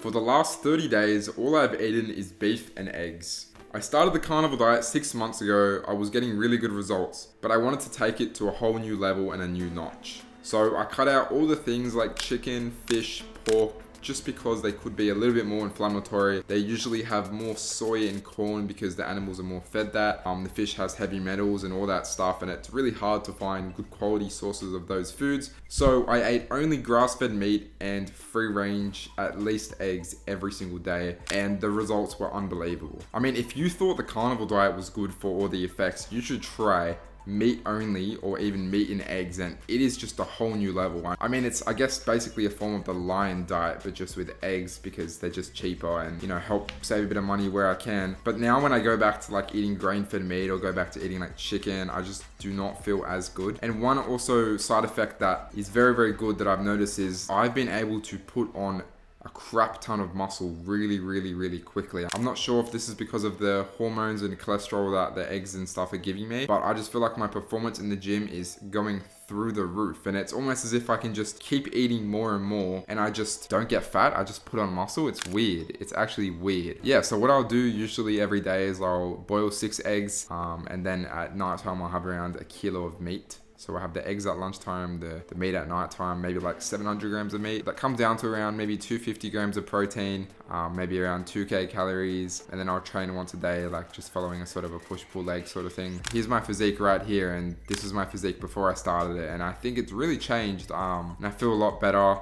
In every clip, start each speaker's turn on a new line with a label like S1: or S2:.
S1: For the last 30 days, all I've eaten is beef and eggs. I started the carnivore diet 6 months ago. I was getting really good results, but I wanted to take it to a whole new level and a new notch. So I cut out all the things like chicken, fish, pork, just because they could be a little bit more inflammatory. They usually have more soy and corn because the animals are more fed that. The fish has heavy metals and all that stuff, and it's really hard to find good quality sources of those foods. So I ate only grass-fed meat and free range, at least eggs, every single day, and the results were unbelievable. I mean, if you thought the carnivore diet was good for all the effects, you should try meat only or even meat and eggs, and it is just a whole new level. I mean, it's, I guess, basically a form of the lion diet, but just with eggs because they're just cheaper and, help save a bit of money where I can. But now when I go back to like eating grain-fed meat or go back to eating like chicken, I just do not feel as good. And one also side effect that is very, very good that I've noticed is I've been able to put on a crap ton of muscle really quickly. I'm not sure if this is because of the hormones and cholesterol that the eggs and stuff are giving me, but I just feel like my performance in the gym is going through the roof, and it's almost as if I can just keep eating more and more and I just don't get fat. I just put on muscle. It's weird. It's actually weird. Yeah, so what I'll do usually every day is I'll boil 6 eggs, and then at night time I'll have around a kilo of meat. So I have the eggs at lunchtime, the meat at night time, maybe like 700 grams of meat. That comes down to around maybe 250 grams of protein, maybe around 2k calories. And then I'll train once a day, like just following a sort of a push-pull leg sort of thing. Here's my physique right here, and this is my physique before I started it. And I think it's really changed, and I feel a lot better.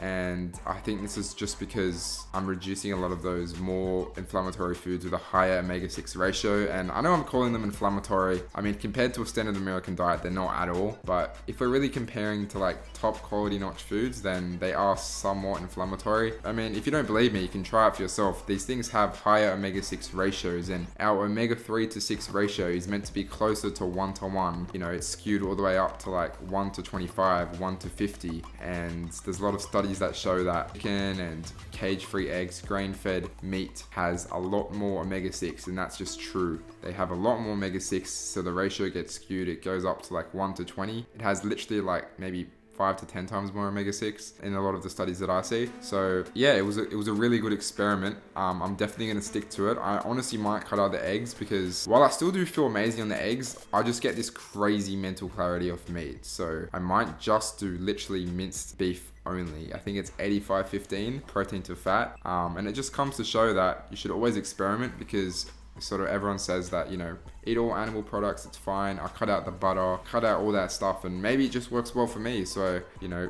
S1: And I think this is just because I'm reducing a lot of those more inflammatory foods with a higher omega-6 ratio. And I know I'm calling them inflammatory. I mean, compared to a standard American diet, they're not at all. But if we're really comparing to like top quality notch foods, then they are somewhat inflammatory. I mean, if you don't believe me, you can try it for yourself. These things have higher omega-6 ratios, and our omega-3 to 6 ratio is meant to be closer to 1 to 1. It's skewed all the way up to like 1 to 25, 1 to 50. And there's a lot of studies that show that chicken and cage-free eggs, grain-fed meat has a lot more omega-6, and that's just true. They have a lot more omega-6, so the ratio gets skewed. It goes up to like 1 to 20. It has literally like maybe 5 to 10 times more omega-6 in a lot of the studies that I see. So yeah, it was a really good experiment. I'm definitely going to stick to it. I honestly might cut out the eggs because while I still do feel amazing on the eggs, I just get this crazy mental clarity off meat. So I might just do literally minced beef only. I think it's 85-15 protein to fat. And it just comes to show that you should always experiment, because sort of everyone says that, eat all animal products, it's fine. I cut out the butter, cut out all that stuff, and maybe it just works well for me. So,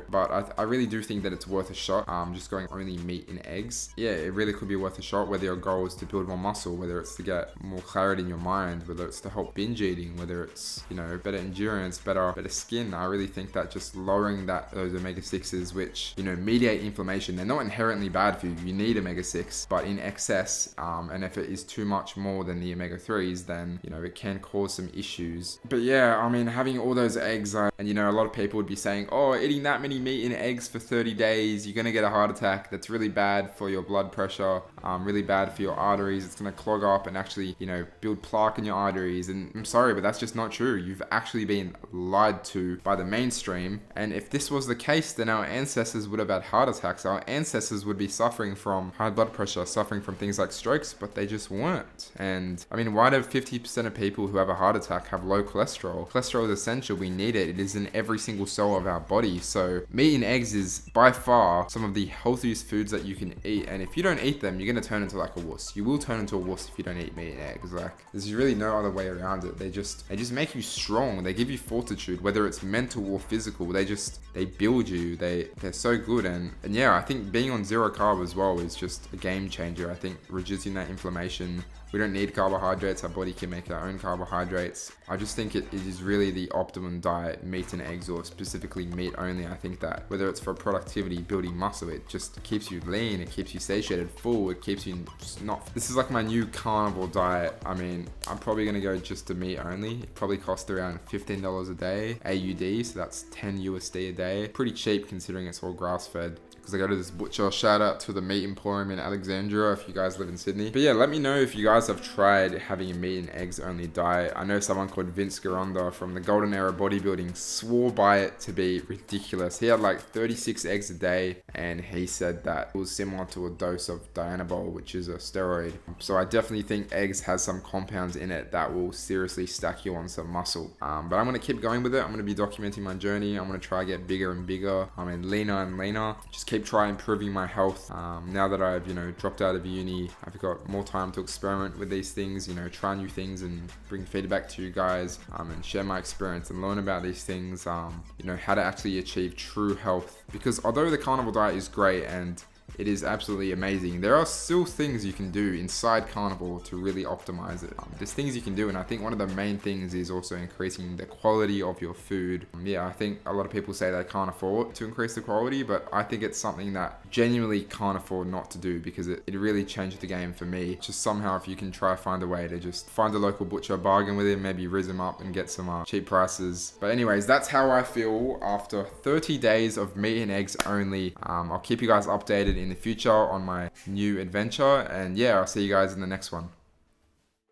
S1: but I really do think that it's worth a shot. Just going only meat and eggs. Yeah, it really could be worth a shot, whether your goal is to build more muscle, whether it's to get more clarity in your mind, whether it's to help binge eating, whether it's, better endurance, better skin. I really think that just lowering those omega-6s, which, mediate inflammation, they're not inherently bad for you. You need omega-6, but in excess, and if it is too much more than the omega-3s, then, it can cause some issues. But yeah, I mean, having all those eggs, and a lot of people would be saying, oh, eating that many meat and eggs for 30 days, you're going to get a heart attack. That's really bad for your blood pressure, really bad for your arteries. It's going to clog up and actually, build plaque in your arteries. And I'm sorry, but that's just not true. You've actually been lied to by the mainstream. And if this was the case, then our ancestors would have had heart attacks. Our ancestors would be suffering from high blood pressure, suffering from things like strokes, but they just weren't. And I mean, why do 50% of people who have a heart attack have low cholesterol? Cholesterol is essential. We need it. It is in every single cell of our body. So meat and eggs is by far some of the healthiest foods that you can eat. And if you don't eat them, you're going to turn into like a wuss. You will turn into a wuss if you don't eat meat and eggs. Like, there's really no other way around it. They just make you strong. They give you fortitude, whether it's mental or physical. They build you. They're so good. And yeah, I think being on zero carb as well is just a game changer. I think reducing that inflammation. We don't need carbohydrates. Our body can make our own carbohydrates. I just think it is really the optimum diet, meat and eggs, or specifically meat only. I think that whether it's for productivity, building muscle, it just keeps you lean, it keeps you satiated, full, it keeps you just not... This is like my new carnivore diet. I mean, I'm probably going to go just to meat only. It probably costs around $15 a day, AUD, so that's 10 USD a day. Pretty cheap considering it's all grass-fed. because I go to this butcher. Shout out to the Meat Emporium in Alexandria if you guys live in Sydney. But yeah, let me know if you guys have tried having a meat and eggs only diet. I know someone called Vince Garonda from the Golden Era Bodybuilding swore by it to be ridiculous. He had like 36 eggs a day, and he said that it was similar to a dose of Dianabol, which is a steroid. So I definitely think eggs has some compounds in it that will seriously stack you on some muscle. But I'm going to keep going with it. I'm going to be documenting my journey. I'm going to try to get bigger and bigger. Leaner and leaner. Just keep trying improving my health. Now that I've, dropped out of uni, I've got more time to experiment with these things, try new things and bring feedback to you guys, and share my experience and learn about these things, how to actually achieve true health. Because although the carnivore diet is great and it is absolutely amazing, there are still things you can do inside carnivore to really optimize it. There's things you can do, and I think one of the main things is also increasing the quality of your food. I think a lot of people say they can't afford to increase the quality, but I think it's something that genuinely can't afford not to do, because it really changed the game for me. Just somehow, if you can try find a way to just find a local butcher, bargain with him, maybe rizz him up and get some cheap prices. But anyways, that's how I feel after 30 days of meat and eggs only. I'll keep you guys updated in the future on my new adventure, and yeah, I'll see you guys in the next one.